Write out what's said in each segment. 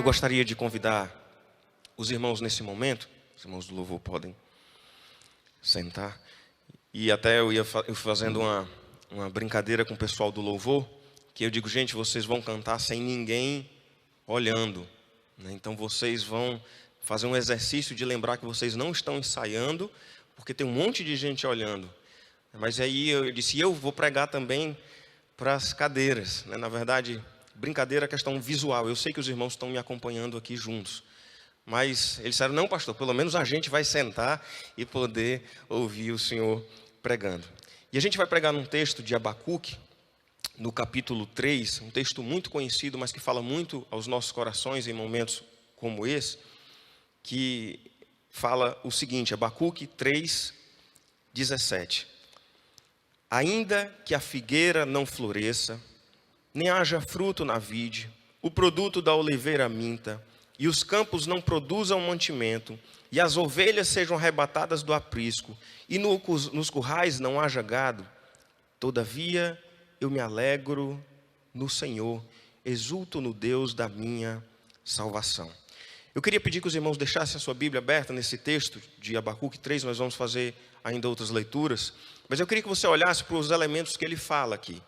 Eu gostaria de convidar os irmãos nesse momento, os irmãos do louvor podem sentar, e até eu fazendo uma brincadeira com o pessoal do louvor, que eu digo, gente, vocês vão cantar sem ninguém olhando, né? Então vocês vão fazer um exercício de lembrar que vocês não estão ensaiando, porque tem um monte de gente olhando. Mas aí eu disse, eu vou pregar também para as cadeiras, né? Na verdade, brincadeira, questão visual. Eu sei que os irmãos estão me acompanhando aqui juntos. Mas eles disseram, não, pastor, pelo menos a gente vai sentar e poder ouvir o senhor pregando. E a gente vai pregar num texto de Abacuque, no capítulo 3, um texto muito conhecido, mas que fala muito aos nossos corações em momentos como esse, que fala o seguinte, Abacuque 3, 17. Ainda que a figueira não floresça, nem haja fruto na vide, o produto da oliveira minta, e os campos não produzam mantimento, e as ovelhas sejam arrebatadas do aprisco, e nos currais não haja gado, todavia eu me alegro no Senhor, exulto no Deus da minha salvação. Eu queria pedir que os irmãos deixassem a sua Bíblia aberta nesse texto de Abacuque 3, nós vamos fazer ainda outras leituras, mas eu queria que você olhasse para os elementos que ele fala aqui.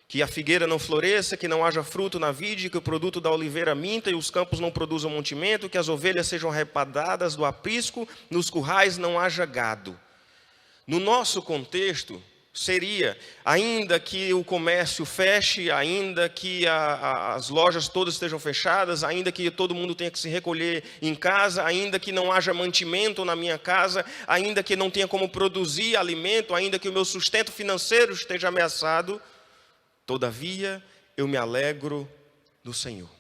Que a figueira não floresça, que não haja fruto na vide, que o produto da oliveira minta e os campos não produzam mantimento, que as ovelhas sejam arrebatadas do aprisco, nos currais não haja gado. No nosso contexto, seria, ainda que o comércio feche, ainda que as lojas todas estejam fechadas, ainda que todo mundo tenha que se recolher em casa, ainda que não haja mantimento na minha casa, ainda que não tenha como produzir alimento, ainda que o meu sustento financeiro esteja ameaçado, todavia, eu me alegro no Senhor.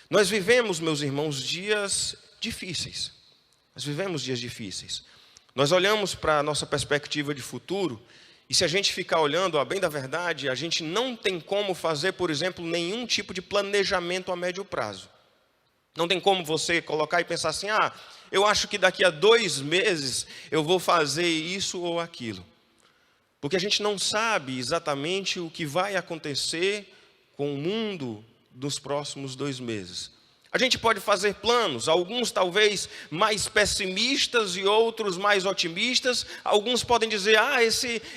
Nós vivemos, meus irmãos, dias difíceis. Nós vivemos dias difíceis. Nós olhamos para a nossa perspectiva de futuro, e se a gente ficar olhando, a bem da verdade, a gente não tem como fazer, por exemplo, nenhum tipo de planejamento a médio prazo. Não tem como você colocar e pensar assim, eu acho que daqui a 2 meses eu vou fazer isso ou aquilo. Porque a gente não sabe exatamente o que vai acontecer com o mundo nos próximos 2 meses. A gente pode fazer planos, alguns talvez mais pessimistas e outros mais otimistas. Alguns podem dizer,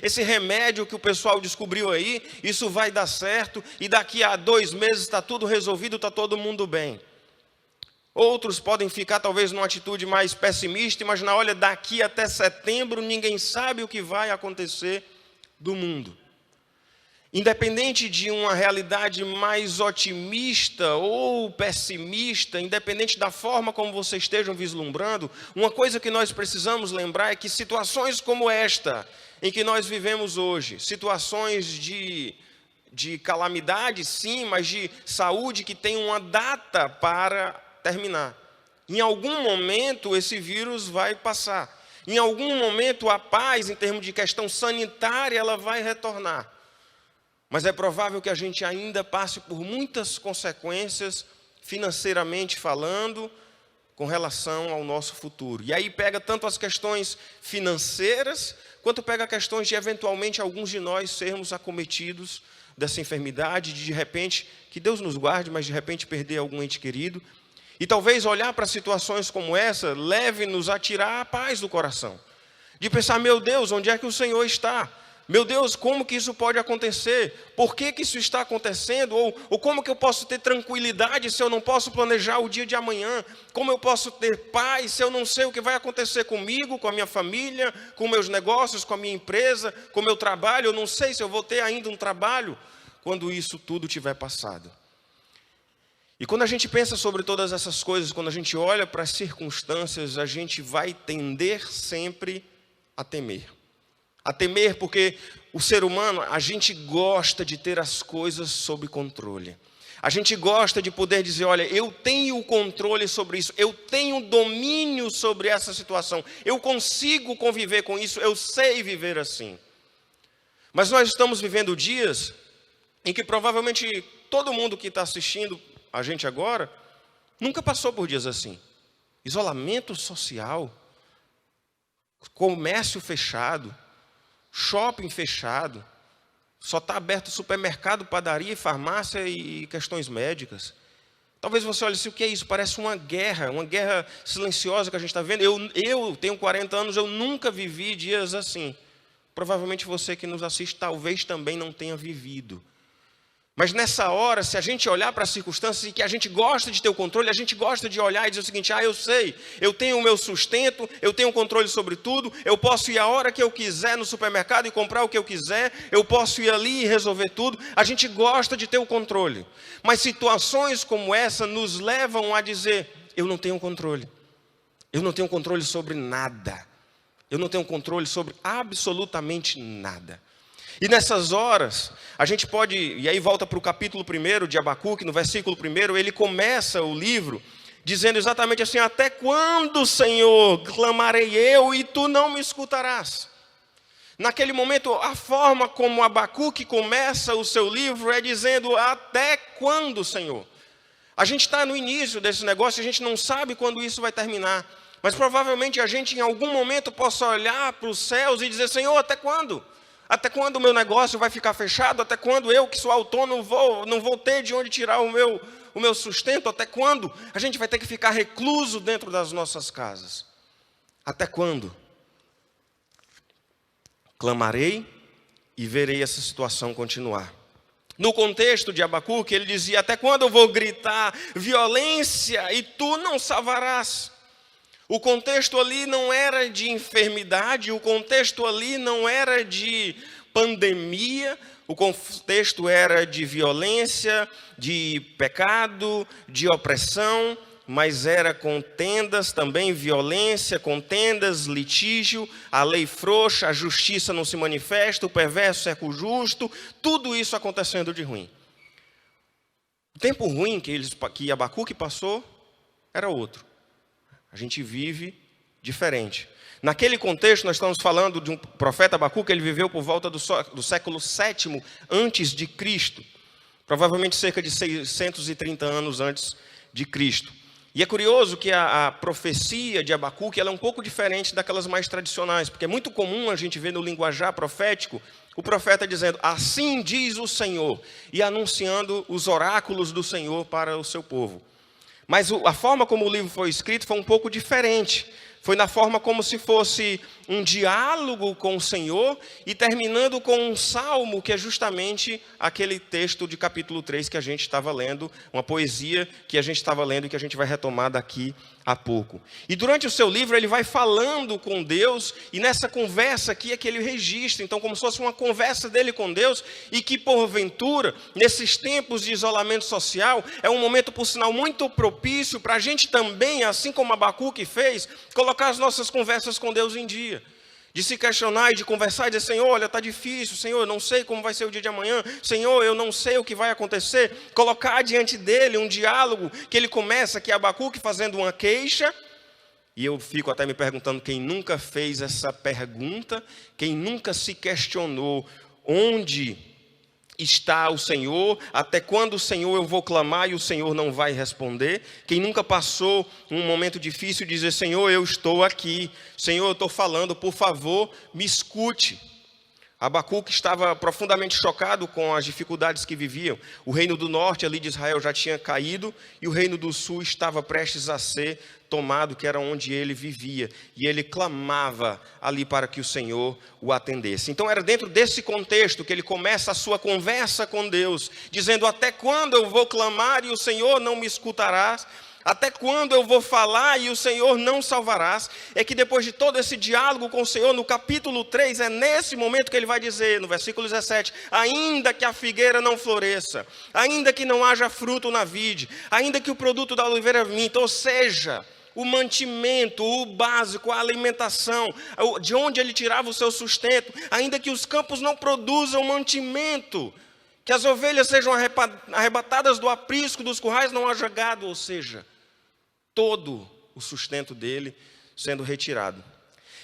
esse remédio que o pessoal descobriu aí, isso vai dar certo e daqui a 2 meses está tudo resolvido, está todo mundo bem. Outros podem ficar talvez numa atitude mais pessimista, imaginar, olha, daqui até setembro ninguém sabe o que vai acontecer do mundo. Independente de uma realidade mais otimista ou pessimista, independente da forma como vocês estejam vislumbrando, uma coisa que nós precisamos lembrar é que situações como esta, em que nós vivemos hoje, situações de calamidade, sim, mas de saúde que tem uma data para terminar. Em algum momento esse vírus vai passar. Em algum momento a paz, em termos de questão sanitária, ela vai retornar. Mas é provável que a gente ainda passe por muitas consequências, financeiramente falando, com relação ao nosso futuro. E aí pega tanto as questões financeiras, quanto pega questões de, eventualmente, alguns de nós sermos acometidos dessa enfermidade, de repente, que Deus nos guarde, mas de repente perder algum ente querido. E talvez olhar para situações como essa, leve-nos a tirar a paz do coração. De pensar, meu Deus, onde é que o Senhor está? Meu Deus, como que isso pode acontecer? Por que isso está acontecendo? Ou como que eu posso ter tranquilidade se eu não posso planejar o dia de amanhã? Como eu posso ter paz se eu não sei o que vai acontecer comigo, com a minha família, com meus negócios, com a minha empresa, com o meu trabalho? Eu não sei se eu vou ter ainda um trabalho quando isso tudo tiver passado. E quando a gente pensa sobre todas essas coisas, quando a gente olha para as circunstâncias, a gente vai tender sempre a temer. A temer porque o ser humano, a gente gosta de ter as coisas sob controle. A gente gosta de poder dizer, olha, eu tenho o controle sobre isso, eu tenho domínio sobre essa situação, eu consigo conviver com isso, eu sei viver assim. Mas nós estamos vivendo dias em que provavelmente todo mundo que está assistindo a gente agora, nunca passou por dias assim. Isolamento social, comércio fechado, shopping fechado, só está aberto supermercado, padaria, farmácia e questões médicas. Talvez você olhe assim, o que é isso? Parece uma guerra silenciosa que a gente está vendo. Eu tenho 40 anos, eu nunca vivi dias assim. Provavelmente você que nos assiste talvez também não tenha vivido. Mas nessa hora, se a gente olhar para as circunstâncias e que a gente gosta de ter o controle, a gente gosta de olhar e dizer o seguinte, eu sei, eu tenho o meu sustento, eu tenho o controle sobre tudo, eu posso ir a hora que eu quiser no supermercado e comprar o que eu quiser, eu posso ir ali e resolver tudo. A gente gosta de ter o controle. Mas situações como essa nos levam a dizer, eu não tenho controle. Eu não tenho controle sobre nada. Eu não tenho controle sobre absolutamente nada. E nessas horas, a gente pode, e aí volta para o capítulo 1 de Abacuque, no versículo 1, ele começa o livro dizendo exatamente assim, até quando, Senhor, clamarei eu e tu não me escutarás? Naquele momento, a forma como Abacuque começa o seu livro é dizendo, até quando, Senhor? A gente está no início desse negócio, a gente não sabe quando isso vai terminar, mas provavelmente a gente em algum momento possa olhar para os céus e dizer, Senhor, até quando? Até quando o meu negócio vai ficar fechado? Até quando eu, que sou autônomo, não vou ter de onde tirar o meu sustento? Até quando a gente vai ter que ficar recluso dentro das nossas casas? Até quando? Clamarei e verei essa situação continuar. No contexto de Abacuque, ele dizia, até quando eu vou gritar violência e tu não salvarás? O contexto ali não era de enfermidade, o contexto ali não era de pandemia, o contexto era de violência, de pecado, de opressão, mas era contendas, também violência, contendas, litígio, a lei frouxa, a justiça não se manifesta, o perverso cerca o justo, tudo isso acontecendo de ruim. O tempo ruim que Abacuque passou era outro. A gente vive diferente. Naquele contexto, nós estamos falando de um profeta Abacuque, ele viveu por volta do século VII antes de Cristo. Provavelmente cerca de 630 anos antes de Cristo. E é curioso que a profecia de Abacuque ela é um pouco diferente daquelas mais tradicionais, porque é muito comum a gente ver no linguajar profético o profeta dizendo, assim diz o Senhor, e anunciando os oráculos do Senhor para o seu povo. Mas a forma como o livro foi escrito foi um pouco diferente. Foi na forma como se fosse um diálogo com o Senhor e terminando com um salmo, que é justamente aquele texto de capítulo 3 que a gente estava lendo, uma poesia que a gente estava lendo e que a gente vai retomar daqui a pouco. E durante o seu livro ele vai falando com Deus e nessa conversa aqui é que ele registra, então como se fosse uma conversa dele com Deus e que porventura, nesses tempos de isolamento social, é um momento por sinal muito propício para a gente também, assim como Abacuque fez, colocar as nossas conversas com Deus em dia. De se questionar e de conversar e dizer, Senhor, olha, está difícil, Senhor, eu não sei como vai ser o dia de amanhã, Senhor, eu não sei o que vai acontecer. Colocar diante dele um diálogo que ele começa, que é Abacuque fazendo uma queixa, e eu fico até me perguntando quem nunca fez essa pergunta, quem nunca se questionou onde está o Senhor, até quando o Senhor eu vou clamar e o Senhor não vai responder? Quem nunca passou um momento difícil de dizer, Senhor, eu estou aqui, Senhor, eu estou falando, por favor, me escute. Abacuque estava profundamente chocado com as dificuldades que viviam. O reino do norte ali de Israel já tinha caído e o reino do sul estava prestes a ser tomado, que era onde ele vivia. E ele clamava ali para que o Senhor o atendesse. Então era dentro desse contexto que ele começa a sua conversa com Deus, dizendo, até quando eu vou clamar e o Senhor não me escutarás? Até quando eu vou falar e o Senhor não salvarás? É que depois de todo esse diálogo com o Senhor, no capítulo 3, é nesse momento que ele vai dizer, no versículo 17, ainda que a figueira não floresça, ainda que não haja fruto na vide, ainda que o produto da oliveira minta, ou seja, o mantimento, o básico, a alimentação, de onde ele tirava o seu sustento, ainda que os campos não produzam mantimento, que as ovelhas sejam arrebatadas do aprisco dos currais, não haja gado, ou seja, todo o sustento dele sendo retirado.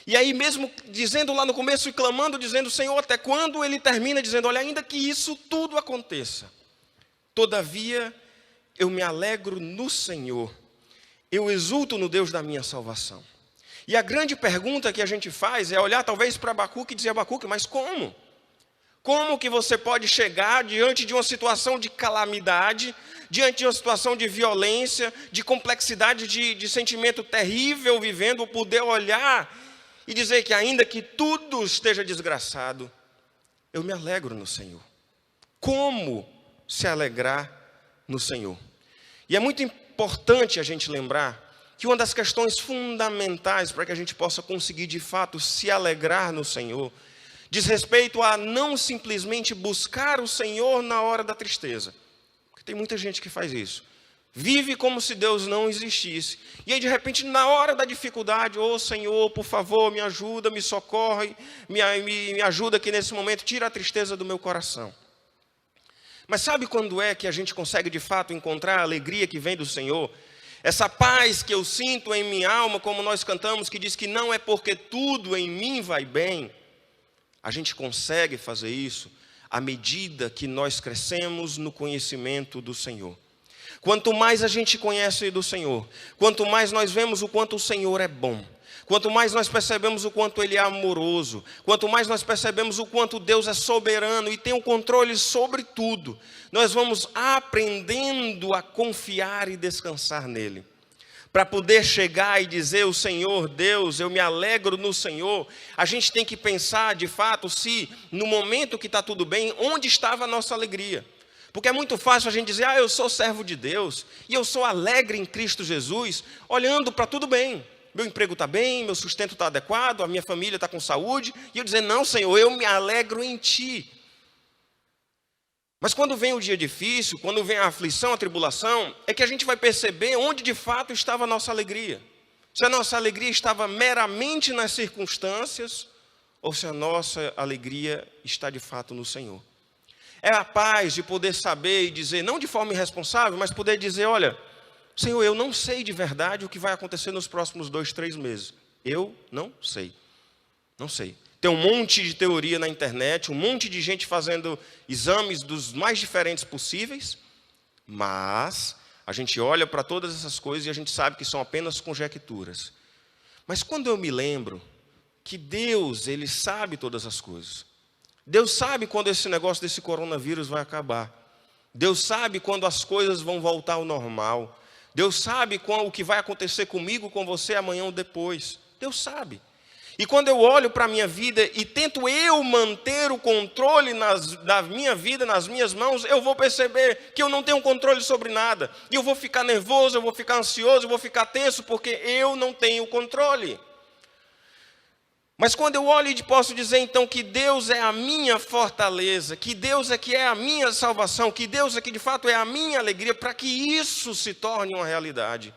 E aí mesmo dizendo lá no começo e clamando, dizendo, Senhor, até quando? Ele termina dizendo, olha, ainda que isso tudo aconteça, todavia eu me alegro no Senhor, eu exulto no Deus da minha salvação. E a grande pergunta que a gente faz é olhar talvez para Abacuque e dizer, Abacuque, mas como? Como que você pode chegar diante de uma situação de calamidade, diante de uma situação de violência, de complexidade, de sentimento terrível vivendo, poder olhar e dizer que ainda que tudo esteja desgraçado, eu me alegro no Senhor. Como se alegrar no Senhor? E é muito importante a gente lembrar que uma das questões fundamentais para que a gente possa conseguir de fato se alegrar no Senhor diz respeito a não simplesmente buscar o Senhor na hora da tristeza. Porque tem muita gente que faz isso. Vive como se Deus não existisse. E aí de repente na hora da dificuldade, ô Senhor, por favor, me ajuda, me socorre, me ajuda aqui nesse momento, tira a tristeza do meu coração. Mas sabe quando é que a gente consegue de fato encontrar a alegria que vem do Senhor? Essa paz que eu sinto em minha alma, como nós cantamos, que diz que não é porque tudo em mim vai bem. A gente consegue fazer isso à medida que nós crescemos no conhecimento do Senhor. Quanto mais a gente conhece do Senhor, quanto mais nós vemos o quanto o Senhor é bom, quanto mais nós percebemos o quanto Ele é amoroso, quanto mais nós percebemos o quanto Deus é soberano e tem o controle sobre tudo, nós vamos aprendendo a confiar e descansar nele. Para poder chegar e dizer, o Senhor Deus, eu me alegro no Senhor, a gente tem que pensar de fato se no momento que está tudo bem, onde estava a nossa alegria. Porque é muito fácil a gente dizer, eu sou servo de Deus, e eu sou alegre em Cristo Jesus, olhando para tudo bem. Meu emprego está bem, meu sustento está adequado, a minha família está com saúde, e eu dizer, não Senhor, eu me alegro em Ti. Mas quando vem o dia difícil, quando vem a aflição, a tribulação, é que a gente vai perceber onde de fato estava a nossa alegria. Se a nossa alegria estava meramente nas circunstâncias, ou se a nossa alegria está de fato no Senhor. É a paz de poder saber e dizer, não de forma irresponsável, mas poder dizer, olha, Senhor, eu não sei de verdade o que vai acontecer nos próximos 2, 3 meses. Eu não sei. Não sei. Tem um monte de teoria na internet, um monte de gente fazendo exames dos mais diferentes possíveis, mas a gente olha para todas essas coisas e a gente sabe que são apenas conjecturas. Mas quando eu me lembro que Deus, Ele sabe todas as coisas. Deus sabe quando esse negócio desse coronavírus vai acabar. Deus sabe quando as coisas vão voltar ao normal. Deus sabe o que vai acontecer comigo, com você amanhã ou depois. Deus sabe. E quando eu olho para a minha vida e tento eu manter o controle da minha vida nas minhas mãos, eu vou perceber que eu não tenho controle sobre nada. E eu vou ficar nervoso, eu vou ficar ansioso, eu vou ficar tenso, porque eu não tenho controle. Mas quando eu olho e posso dizer então que Deus é a minha fortaleza, que Deus é que é a minha salvação, que Deus é que de fato é a minha alegria, para que isso se torne uma realidade,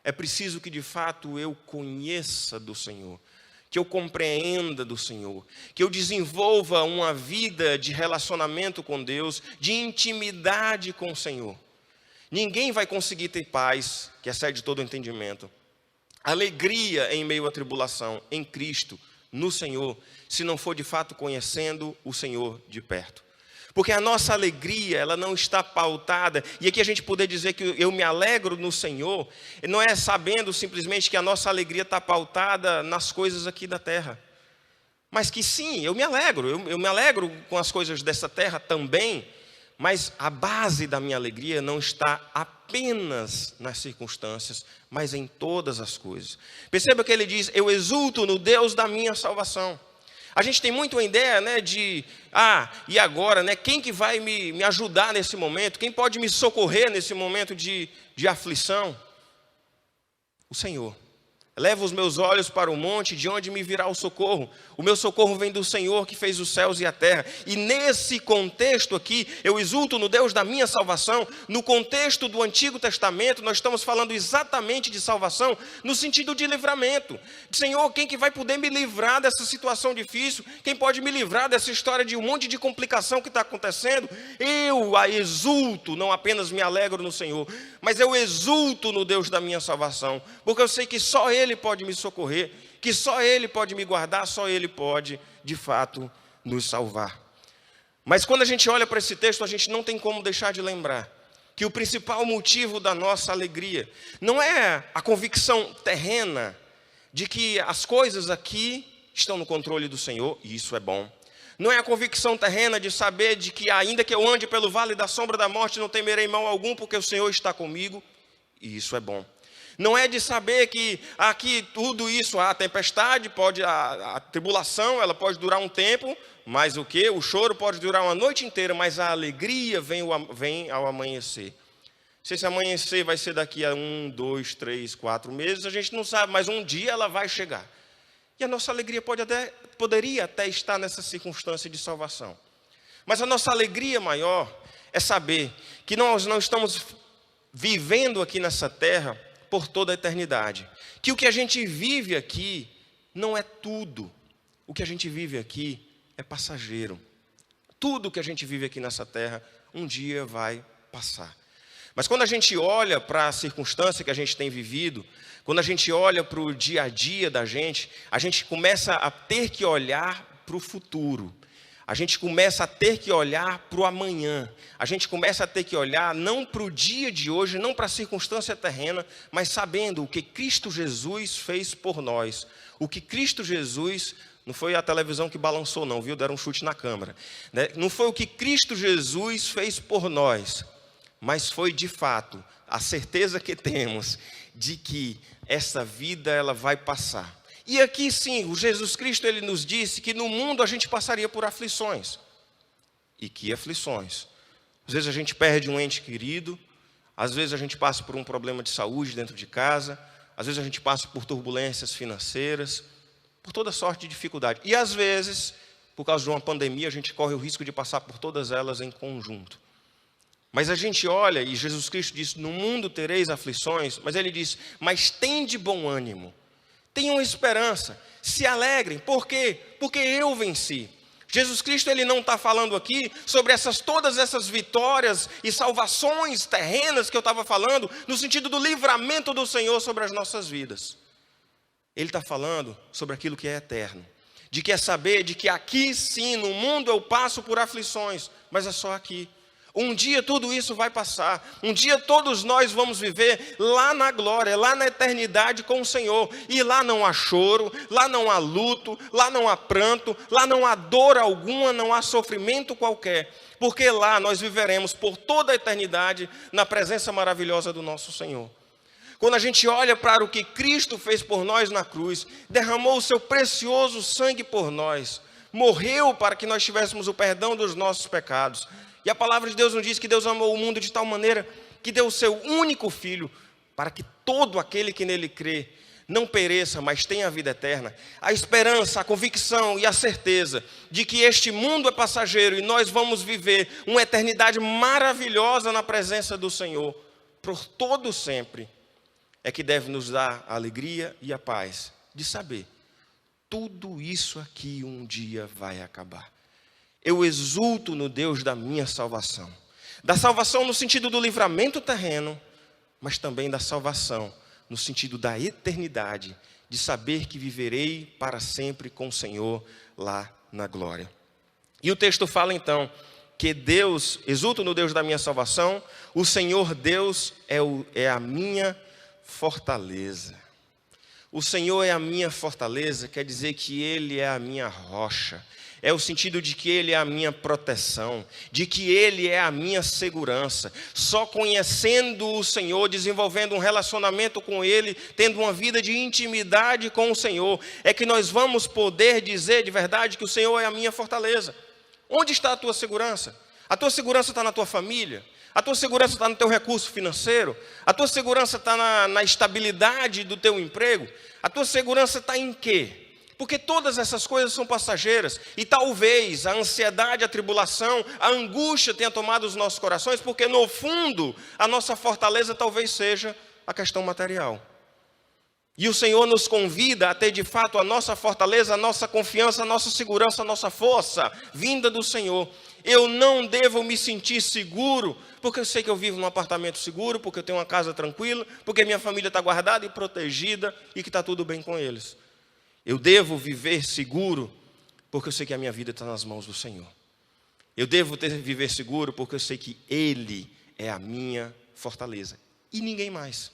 é preciso que de fato eu conheça do Senhor. Que eu compreenda do Senhor, que eu desenvolva uma vida de relacionamento com Deus, de intimidade com o Senhor. Ninguém vai conseguir ter paz, que excede todo o entendimento, alegria em meio à tribulação, em Cristo, no Senhor, se não for de fato conhecendo o Senhor de perto. Porque a nossa alegria, ela não está pautada, e aqui a gente poder dizer que eu me alegro no Senhor, não é sabendo simplesmente que a nossa alegria está pautada nas coisas aqui da terra. Mas que sim, eu me alegro com as coisas dessa terra também, mas a base da minha alegria não está apenas nas circunstâncias, mas em todas as coisas. Perceba que ele diz, eu exulto no Deus da minha salvação. A gente tem muito a ideia, né, e agora, né, quem que vai me ajudar nesse momento? Quem pode me socorrer nesse momento de aflição? O Senhor. Levo os meus olhos para o monte, de onde me virá o socorro. O meu socorro vem do Senhor que fez os céus e a terra. E nesse contexto aqui, eu exulto no Deus da minha salvação. No contexto do Antigo Testamento, nós estamos falando exatamente de salvação, no sentido de livramento. Senhor, quem que vai poder me livrar dessa situação difícil? Quem pode me livrar dessa história de um monte de complicação que está acontecendo? Eu a exulto, não apenas me alegro no Senhor, mas eu exulto no Deus da minha salvação. Porque eu sei que só Ele pode me socorrer, que só Ele pode me guardar, só Ele pode, de fato, nos salvar. Mas quando a gente olha para esse texto, a gente não tem como deixar de lembrar que o principal motivo da nossa alegria não é a convicção terrena de que as coisas aqui estão no controle do Senhor, e isso é bom. Não é a convicção terrena de saber de que ainda que eu ande pelo vale da sombra da morte, não temerei mal algum, porque o Senhor está comigo, e isso é bom. Não é de saber que aqui tudo isso, a tempestade, a tribulação, ela pode durar um tempo, mas o quê? O choro pode durar uma noite inteira, mas a alegria vem ao amanhecer. Se esse amanhecer vai ser daqui a 1, 2, 3, 4 meses, a gente não sabe, mas um dia ela vai chegar. E a nossa alegria poderia até estar nessa circunstância de salvação. Mas a nossa alegria maior é saber que nós não estamos vivendo aqui nessa terra por toda a eternidade. Que o que a gente vive aqui não é tudo. O que a gente vive aqui é passageiro. Tudo que a gente vive aqui nessa terra, um dia vai passar. Mas quando a gente olha para a circunstância que a gente tem vivido, quando a gente olha para o dia a dia da gente, a gente começa a ter que olhar para o futuro. A gente começa a ter que olhar para o amanhã. A gente começa a ter que olhar não para o dia de hoje, não para a circunstância terrena, mas sabendo o que Cristo Jesus fez por nós. O que Cristo Jesus, não foi a televisão que balançou não, viu? Deram um chute na câmera, né? Não foi o que Cristo Jesus fez por nós, mas foi de fato a certeza que temos de que essa vida ela vai passar. E aqui sim, o Jesus Cristo ele nos disse que no mundo a gente passaria por aflições. E que aflições? Às vezes a gente perde um ente querido, às vezes a gente passa por um problema de saúde dentro de casa, às vezes a gente passa por turbulências financeiras, por toda sorte de dificuldade. E às vezes, por causa de uma pandemia, a gente corre o risco de passar por todas elas em conjunto. Mas a gente olha, e Jesus Cristo disse, no mundo tereis aflições, mas ele diz, mas tende bom ânimo. Tenham esperança, se alegrem. Por quê? Porque eu venci. Jesus Cristo ele não está falando aqui sobre todas essas vitórias e salvações terrenas que eu estava falando, no sentido do livramento do Senhor sobre as nossas vidas. Ele está falando sobre aquilo que é eterno. De que é saber de que aqui sim, no mundo eu passo por aflições, mas é só aqui. Um dia tudo isso vai passar. Um dia todos nós vamos viver lá na glória, lá na eternidade com o Senhor. E lá não há choro, lá não há luto, lá não há pranto, lá não há dor alguma, não há sofrimento qualquer. Porque lá nós viveremos por toda a eternidade na presença maravilhosa do nosso Senhor. Quando a gente olha para o que Cristo fez por nós na cruz, derramou o seu precioso sangue por nós, morreu para que nós tivéssemos o perdão dos nossos pecados. E a palavra de Deus nos diz que Deus amou o mundo de tal maneira que deu o seu único Filho para que todo aquele que nele crê não pereça, mas tenha a vida eterna. A esperança, a convicção e a certeza de que este mundo é passageiro e nós vamos viver uma eternidade maravilhosa na presença do Senhor por todo sempre, é que deve nos dar a alegria e a paz de saber, tudo isso aqui um dia vai acabar. Eu exulto no Deus da minha salvação. Da salvação no sentido do livramento terreno, mas também da salvação no sentido da eternidade, de saber que viverei para sempre com o Senhor lá na glória. E o texto fala então que Deus, exulto no Deus da minha salvação, o Senhor Deus é a minha fortaleza. O Senhor é a minha fortaleza, quer dizer que Ele é a minha rocha. É o sentido de que Ele é a minha proteção, de que Ele é a minha segurança. Só conhecendo o Senhor, desenvolvendo um relacionamento com Ele, tendo uma vida de intimidade com o Senhor, é que nós vamos poder dizer de verdade que o Senhor é a minha fortaleza. Onde está a tua segurança? A tua segurança está na tua família? A tua segurança está no teu recurso financeiro? A tua segurança está na estabilidade do teu emprego? A tua segurança está em quê? Porque todas essas coisas são passageiras. E talvez a ansiedade, a tribulação, a angústia tenha tomado os nossos corações, porque no fundo a nossa fortaleza talvez seja a questão material. E o Senhor nos convida a ter de fato a nossa fortaleza, a nossa confiança, a nossa segurança, a nossa força, vinda do Senhor. Eu não devo me sentir seguro, porque eu sei que eu vivo num apartamento seguro, porque eu tenho uma casa tranquila, porque minha família está guardada e protegida e que está tudo bem com eles. Eu devo viver seguro, porque eu sei que a minha vida está nas mãos do Senhor. Eu devo viver seguro, porque eu sei que Ele é a minha fortaleza. E ninguém mais.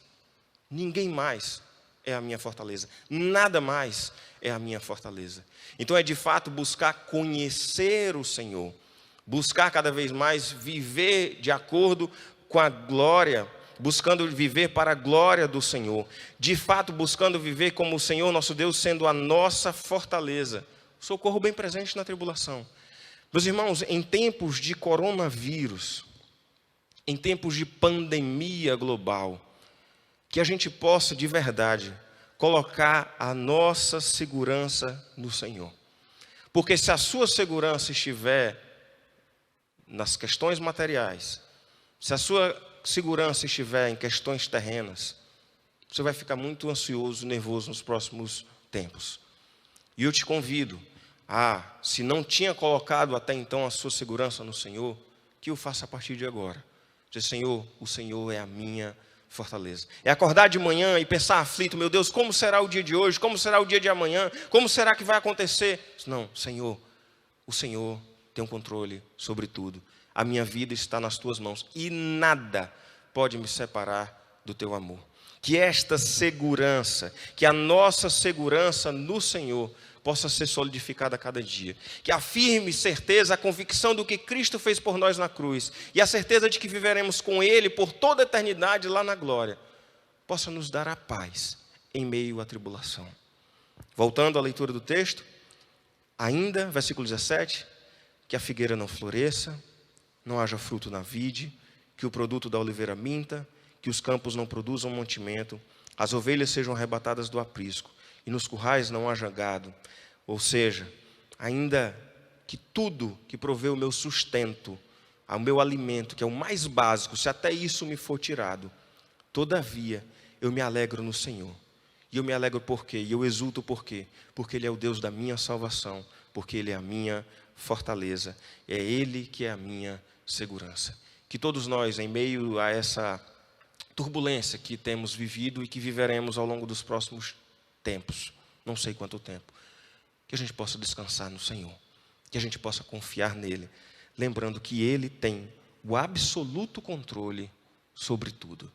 Ninguém mais é a minha fortaleza. Nada mais é a minha fortaleza. Então é de fato buscar conhecer o Senhor. Buscar cada vez mais viver de acordo com a glória, buscando viver para a glória do Senhor. De fato buscando viver como o Senhor nosso Deus sendo a nossa fortaleza. Socorro bem presente na tribulação. Meus irmãos, em tempos de coronavírus, em tempos de pandemia global, que a gente possa de verdade colocar a nossa segurança no Senhor. Porque se a sua segurança estiver nas questões materiais, se a sua segurança estiver em questões terrenas, você vai ficar muito ansioso, nervoso nos próximos tempos. E eu te convido se não tinha colocado até então a sua segurança no Senhor, que o faça a partir de agora. Dizer, Senhor, o Senhor é a minha fortaleza. É acordar de manhã e pensar aflito, meu Deus, como será o dia de hoje? Como será o dia de amanhã? Como será que vai acontecer? Não, Senhor, o Senhor tem um controle sobre tudo. A minha vida está nas tuas mãos e nada pode me separar do teu amor. Que esta segurança, que a nossa segurança no Senhor possa ser solidificada a cada dia. Que a firme certeza, a convicção do que Cristo fez por nós na cruz e a certeza de que viveremos com Ele por toda a eternidade lá na glória, possa nos dar a paz em meio à tribulação. Voltando à leitura do texto, ainda, versículo 17, que a figueira não floresça, não haja fruto na vide, que o produto da oliveira minta, que os campos não produzam mantimento, as ovelhas sejam arrebatadas do aprisco, e nos currais não haja gado. Ou seja, ainda que tudo que provê o meu sustento, o meu alimento, que é o mais básico, se até isso me for tirado, todavia eu me alegro no Senhor. E eu me alegro por quê? E eu exulto por quê? Porque Ele é o Deus da minha salvação, porque Ele é a minha fortaleza, é Ele que é a minha segurança. Que todos nós, em meio a essa turbulência que temos vivido e que viveremos ao longo dos próximos tempos, não sei quanto tempo, que a gente possa descansar no Senhor, que a gente possa confiar nele, lembrando que Ele tem o absoluto controle sobre tudo.